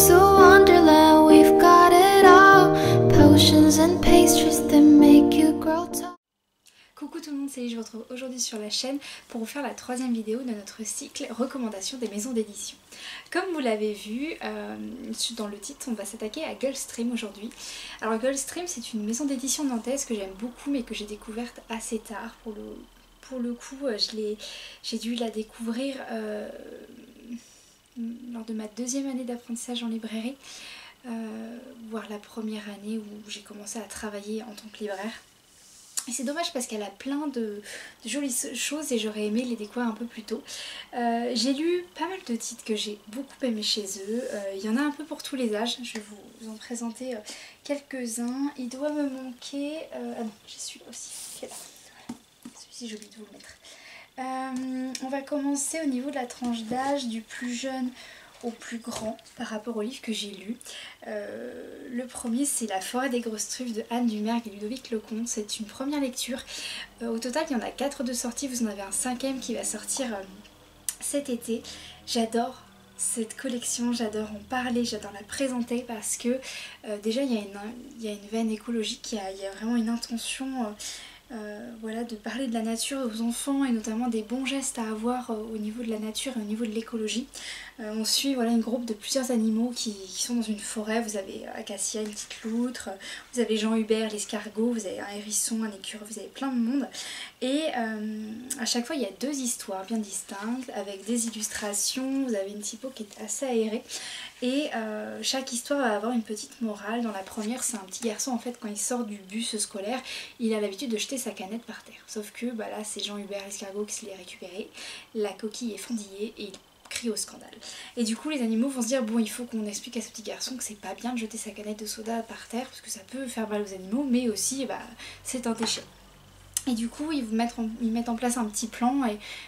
to Wonderland, we've got it all. Potions and pastries that make you grow tall. Coucou tout le monde, c'est Lily, je vous retrouve aujourd'hui sur la chaîne pour vous faire la troisième vidéo de notre cycle recommandation des maisons d'édition. Comme vous l'avez vu dans le titre, on va s'attaquer à Gulfstream aujourd'hui. Alors Gulfstream, c'est une maison d'édition nantaise que j'aime beaucoup mais que j'ai découverte assez tard. Pour le coup, j'ai dû la découvrir lors de ma deuxième année d'apprentissage en librairie, voire la première année où j'ai commencé à travailler en tant que libraire. Et c'est dommage parce qu'elle a plein de jolies choses et j'aurais aimé les découvrir un peu plus tôt. J'ai lu pas mal de titres que j'ai beaucoup aimé chez eux. Il y en a un peu pour tous les âges. Je vais vous en présenter quelques-uns. Il doit me manquer... ah non, j'ai celui-là aussi qui est là. Voilà. Celui-ci, j'ai oublié de vous le mettre. On va commencer au niveau de la tranche d'âge du plus jeune au plus grand par rapport au livre que j'ai lu. Le premier, c'est La forêt des grosses truffes de Anne Dumergue et Ludovic Lecomte. C'est une première lecture. Au total, il y en a 4 de sortie. Vous en avez un 5e qui va sortir cet été. J'adore cette collection, j'adore en parler, j'adore la présenter parce que déjà il y a une veine écologique, il y a vraiment une intention voilà, de parler de la nature aux enfants et notamment des bons gestes à avoir au niveau de la nature et au niveau de l'écologie. On suit voilà, une groupe de plusieurs animaux qui sont dans une forêt. Vous avez Acacia, une petite loutre, vous avez Jean Hubert, l'escargot, vous avez un hérisson, un écureuil, vous avez plein de monde. Et à chaque fois il y a 2 histoires bien distinctes avec des illustrations, vous avez une typo qui est assez aérée. Et chaque histoire va avoir une petite morale. Dans la première, c'est un petit garçon en fait, quand il sort du bus scolaire, il a l'habitude de jeter sa canette par terre. Sauf que bah, là c'est Jean Hubert l'escargot qui se l'est récupéré, la coquille est fendillée et il crie au scandale. Et du coup les animaux vont se dire bon, il faut qu'on explique à ce petit garçon que c'est pas bien de jeter sa canette de soda par terre parce que ça peut faire mal aux animaux, mais aussi bah, c'est un déchet. Et du coup ils mettent en place un petit plan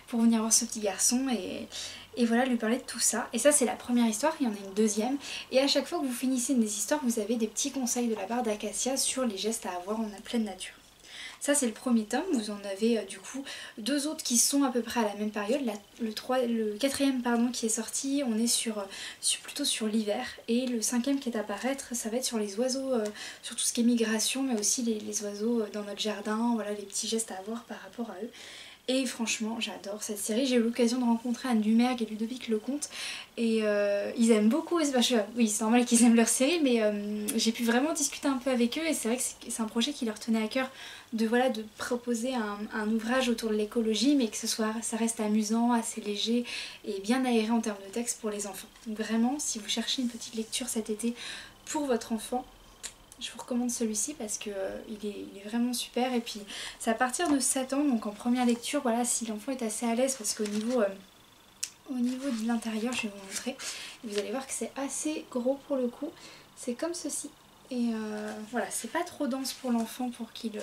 pour venir voir ce petit garçon et voilà, lui parler de tout ça. Et ça c'est la première histoire, il y en a une deuxième. Et à chaque fois que vous finissez une des histoires, vous avez des petits conseils de la part d'Acacia sur les gestes à avoir en pleine nature. Ça c'est le premier tome, vous en avez du coup 2 autres qui sont à peu près à la même période. Le 4e pardon, qui est sorti, on est plutôt sur l'hiver. Et le 5e qui est à paraître, ça va être sur les oiseaux, sur tout ce qui est migration, mais aussi les oiseaux dans notre jardin, voilà les petits gestes à avoir par rapport à eux. Et franchement j'adore cette série, j'ai eu l'occasion de rencontrer Anne Dumergue et Ludovic Lecomte et ils aiment beaucoup, oui c'est normal qu'ils aiment leur série mais j'ai pu vraiment discuter un peu avec eux et c'est vrai que c'est un projet qui leur tenait à cœur de proposer un ouvrage autour de l'écologie mais que ça reste amusant, assez léger et bien aéré en termes de texte pour les enfants. Donc vraiment si vous cherchez une petite lecture cet été pour votre enfant, je vous recommande celui-ci parce que il est vraiment super et puis c'est à partir de 7 ans donc en première lecture voilà si l'enfant est assez à l'aise parce qu'au niveau de l'intérieur je vais vous montrer et vous allez voir que c'est assez gros pour le coup, c'est comme ceci et voilà c'est pas trop dense pour l'enfant pour qu'il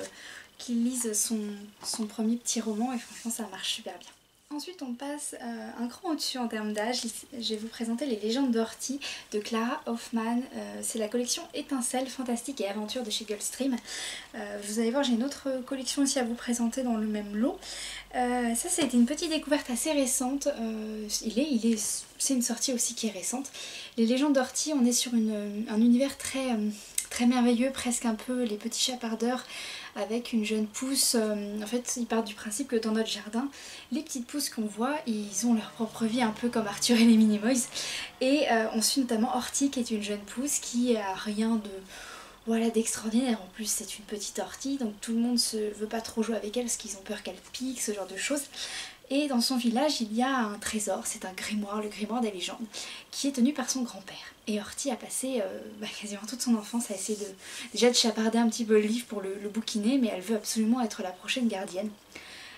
lise son premier petit roman et franchement ça marche super bien. Ensuite on passe un cran au-dessus en termes d'âge, je vais vous présenter Les légendes d'Horty de Clara Hoffman, c'est la collection Étincelles, fantastique et aventures de chez Gulfstream. Vous allez voir j'ai une autre collection aussi à vous présenter dans le même lot. Ça a été une petite découverte assez récente, c'est une sortie aussi qui est récente. Les légendes d'Horty, on est sur un univers très merveilleux, presque un peu les petits chapardeurs avec une jeune pousse. En fait ils partent du principe que dans notre jardin les petites pousses qu'on voit ils ont leur propre vie un peu comme Arthur et les Minimoys et on suit notamment Horty qui est une jeune pousse qui a rien de voilà d'extraordinaire, en plus c'est une petite ortie donc tout le monde ne veut pas trop jouer avec elle parce qu'ils ont peur qu'elle pique, ce genre de choses. Et dans son village il y a un trésor, c'est un grimoire, le grimoire des légendes, qui est tenu par son grand-père. Et Horty a passé quasiment toute son enfance à essayer déjà de chaparder un petit peu le livre pour le bouquiner, mais elle veut absolument être la prochaine gardienne.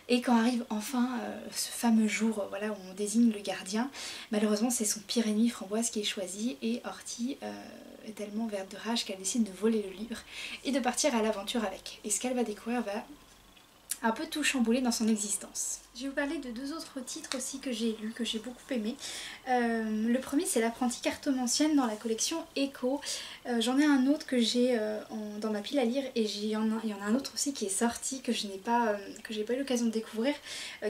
Et quand arrive enfin ce fameux jour voilà, où on désigne le gardien, malheureusement c'est son pire ennemi Framboise qui est choisi et Horty est tellement verte de rage qu'elle décide de voler le livre et de partir à l'aventure avec. Et ce qu'elle va découvrir va un peu tout chambouler dans son existence. Je vais vous parler de 2 autres titres aussi que j'ai lus, que j'ai beaucoup aimé. Le premier c'est L'apprentie cartomancienne dans la collection Echo. J'en ai un autre que j'ai dans ma pile à lire et il y en a un autre aussi qui est sorti que j'ai pas eu l'occasion de découvrir,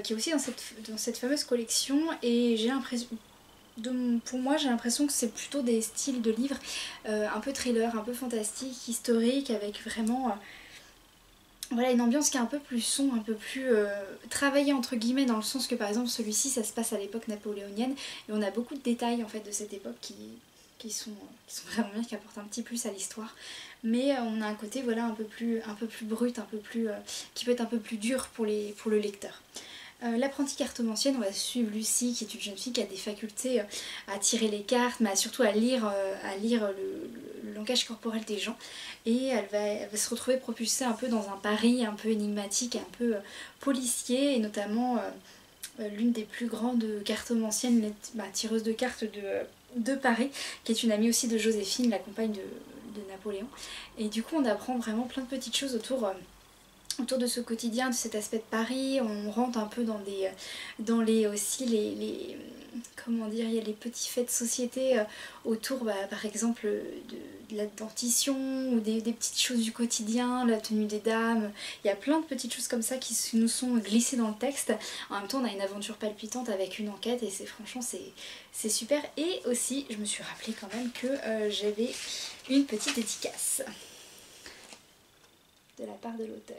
qui est aussi dans cette fameuse collection et j'ai l'impression pour moi j'ai l'impression que c'est plutôt des styles de livres un peu thriller, un peu fantastique, historique, avec vraiment voilà, une ambiance qui est un peu plus sombre, un peu plus travaillée entre guillemets, dans le sens que par exemple celui-ci ça se passe à l'époque napoléonienne et on a beaucoup de détails en fait de cette époque qui sont vraiment bien, qui apportent un petit plus à l'histoire. Mais on a un côté voilà un peu plus brut, un peu plus qui peut être un peu plus dur pour le lecteur. L'apprentie cartomancienne, on va suivre Lucie qui est une jeune fille qui a des facultés à tirer les cartes, mais surtout à lire le langage corporel des gens. Et elle va se retrouver propulsée un peu dans un pari un peu énigmatique, un peu policier, et notamment l'une des plus grandes cartomanciennes, tireuse de cartes de Paris, qui est une amie aussi de Joséphine, la compagne de Napoléon. Et du coup on apprend vraiment plein de petites choses autour de ce quotidien, de cet aspect de Paris. On rentre un peu dans les aussi les comment dire, il y a les petits faits de société autour par exemple de la dentition ou des petites choses du quotidien, la tenue des dames. Il y a plein de petites choses comme ça qui nous sont glissées dans le texte. En même temps on a une aventure palpitante avec une enquête et franchement c'est super. Et aussi je me suis rappelé quand même que j'avais une petite dédicace de la part de l'auteur.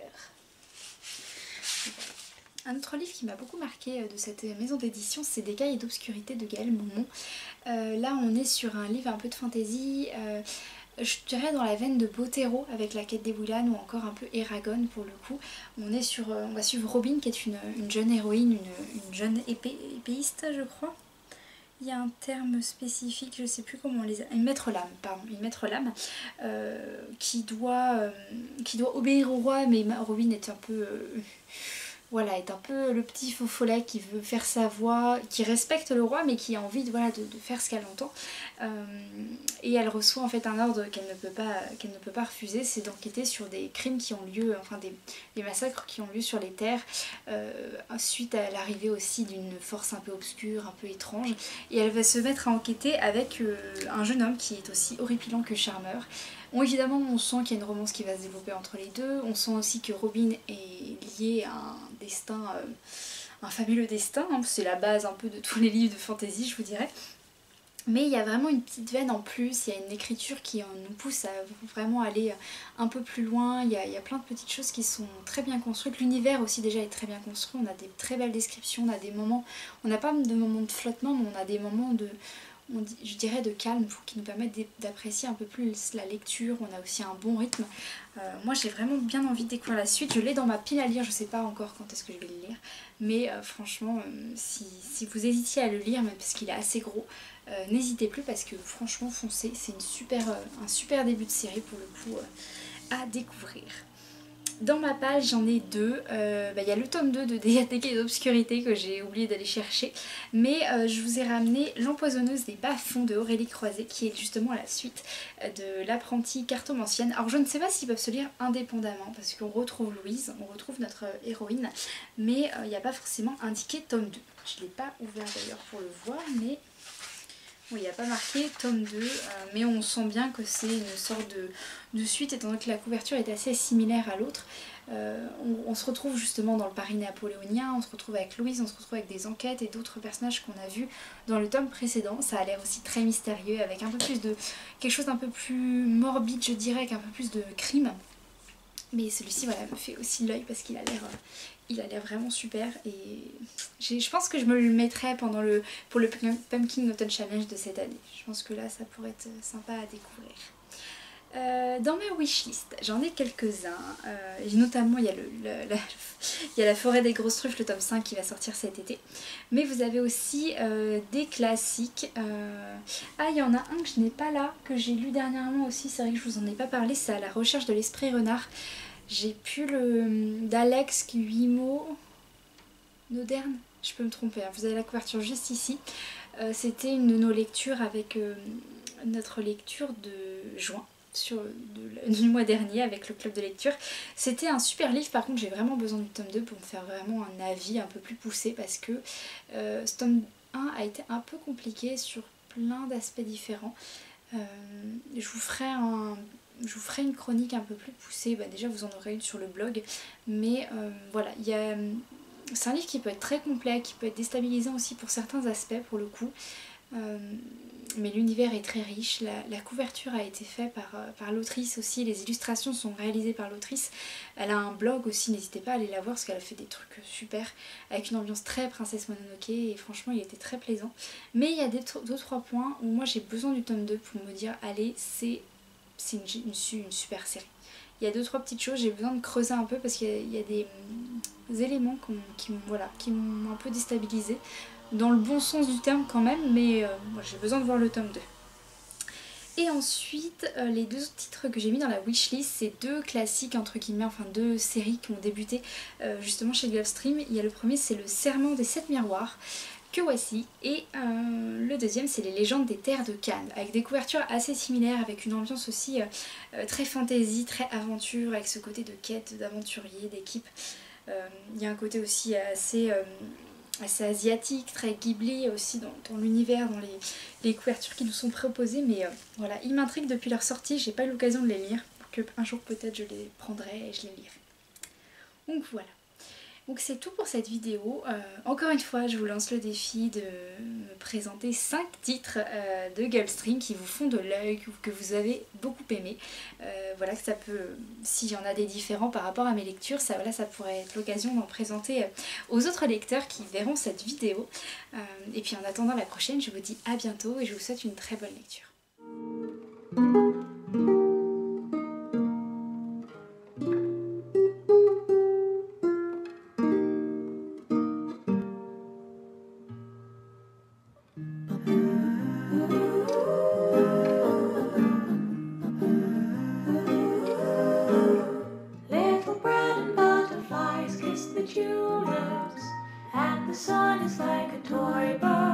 Un autre livre qui m'a beaucoup marqué de cette maison d'édition, c'est Des cahiers d'obscurité de Gaël Momon. Là on est sur un livre un peu de fantaisie, je dirais dans la veine de Botero avec La quête des Boullanes ou encore un peu Eragon pour le coup. On va suivre Robin qui est une jeune héroïne, une jeune épéiste je crois. Il y a un terme spécifique, je sais plus comment on les a... Une maître lame, pardon, une maître lame qui doit obéir au roi, mais Robin est un peu... voilà, est un peu le petit faux follet qui veut faire sa voix, qui respecte le roi mais qui a envie de faire ce qu'elle entend. Et elle reçoit en fait un ordre qu'elle ne peut pas refuser, c'est d'enquêter sur des crimes qui ont lieu, enfin des massacres qui ont lieu sur les terres, suite à l'arrivée aussi d'une force un peu obscure, un peu étrange. Et elle va se mettre à enquêter avec un jeune homme qui est aussi horripilant que charmeur. Évidemment on sent qu'il y a une romance qui va se développer entre les deux, on sent aussi que Robin est liée à un destin, un fabuleux destin, hein. C'est la base un peu de tous les livres de fantasy je vous dirais. Mais il y a vraiment une petite veine en plus, il y a une écriture qui nous pousse à vraiment aller un peu plus loin, il y a plein de petites choses qui sont très bien construites, l'univers aussi déjà est très bien construit, on a des très belles descriptions, on a des moments, on n'a pas de moments de flottement mais on a des moments je dirais de calme qui nous permettent d'apprécier un peu plus la lecture, on a aussi un bon rythme. Moi j'ai vraiment bien envie de découvrir la suite, je l'ai dans ma pile à lire, je sais pas encore quand est-ce que je vais le lire, mais franchement si vous hésitiez à le lire, même parce qu'il est assez gros, n'hésitez plus parce que franchement foncez, c'est un super début de série pour le coup à découvrir. Dans ma page j'en ai deux, il y a le tome 2 de Des cahiers d'obscurité que j'ai oublié d'aller chercher, mais je vous ai ramené L'empoisonneuse des bas-fonds de Aurélie Croiset qui est justement la suite de L'apprentie cartomancienne. Alors je ne sais pas s'ils peuvent se lire indépendamment parce qu'on retrouve Louise, on retrouve notre héroïne, mais il n'y a pas forcément indiqué tome 2. Je ne l'ai pas ouvert d'ailleurs pour le voir, mais... oui, il n'y a pas marqué tome 2, mais on sent bien que c'est une sorte de suite étant donné que la couverture est assez similaire à l'autre. On se retrouve justement dans le Paris napoléonien, on se retrouve avec Louise, on se retrouve avec des enquêtes et d'autres personnages qu'on a vus dans le tome précédent. Ça a l'air aussi très mystérieux avec un peu plus de... quelque chose d'un peu plus morbide je dirais, avec un peu plus de crime. Mais celui-ci voilà, me fait aussi l'œil parce qu'il a l'air vraiment super et je pense que je me le mettrai pour le Pumpkin Autumn Challenge de cette année. Je pense que là ça pourrait être sympa à découvrir. Dans mes wishlist, j'en ai quelques-uns, notamment il y a la forêt des grosses truffes, le tome 5 qui va sortir cet été, mais vous avez aussi des classiques. Il y en a un que je n'ai pas là, que j'ai lu dernièrement aussi, c'est vrai que je vous en ai pas parlé, c'est À la recherche de l'esprit renard. J'ai pu d'Alex Guillemot Noderne, je peux me tromper, hein. Vous avez la couverture juste ici. C'était une de nos lectures avec notre lecture de juin. Du mois dernier avec le club de lecture. C'était un super livre, par contre j'ai vraiment besoin du tome 2 pour me faire vraiment un avis un peu plus poussé parce que ce tome 1 a été un peu compliqué sur plein d'aspects différents. Je vous ferai une chronique un peu plus poussée, déjà vous en aurez une sur le blog, mais voilà, c'est un livre qui peut être très complet, qui peut être déstabilisant aussi pour certains aspects pour le coup. mais l'univers est très riche. La couverture a été faite par l'autrice aussi, les illustrations sont réalisées par l'autrice. Elle a un blog aussi, n'hésitez pas à aller la voir parce qu'elle a fait des trucs super, avec une ambiance très Princesse Mononoke, et franchement il était très plaisant. Mais il y a 2-3 points où moi j'ai besoin du tome 2 pour me dire allez, c'est une super série. Il y a 2-3 petites choses, j'ai besoin de creuser un peu parce qu'il y a des éléments qui m'ont un peu déstabilisée. Dans le bon sens du terme quand même, mais j'ai besoin de voir le tome 2. Et ensuite, les 2 autres titres que j'ai mis dans la wishlist, c'est 2 classiques entre guillemets, enfin 2 séries qui ont débuté justement chez Gulfstream. Il y a le premier, c'est le Serment des 7 miroirs, que voici, et le deuxième c'est les légendes des terres de Cannes, avec des couvertures assez similaires, avec une ambiance aussi très fantasy, très aventure, avec ce côté de quête, d'aventurier, d'équipe. Il y a un côté aussi assez asiatique, très Ghibli aussi dans l'univers, dans les couvertures qui nous sont proposées, mais voilà, ils m'intriguent depuis leur sortie, j'ai pas eu l'occasion de les lire, que un jour peut-être je les prendrai et je les lirai. Donc voilà. Donc c'est tout pour cette vidéo. Encore une fois, je vous lance le défi de me présenter 5 titres de Gulfstream qui vous font de l'œil, que vous avez beaucoup aimé. Voilà, que ça peut, s'il y en a des différents par rapport à mes lectures, ça pourrait être l'occasion d'en présenter aux autres lecteurs qui verront cette vidéo. Et puis en attendant la prochaine, je vous dis à bientôt et je vous souhaite une très bonne lecture. The sun is like a toy bird.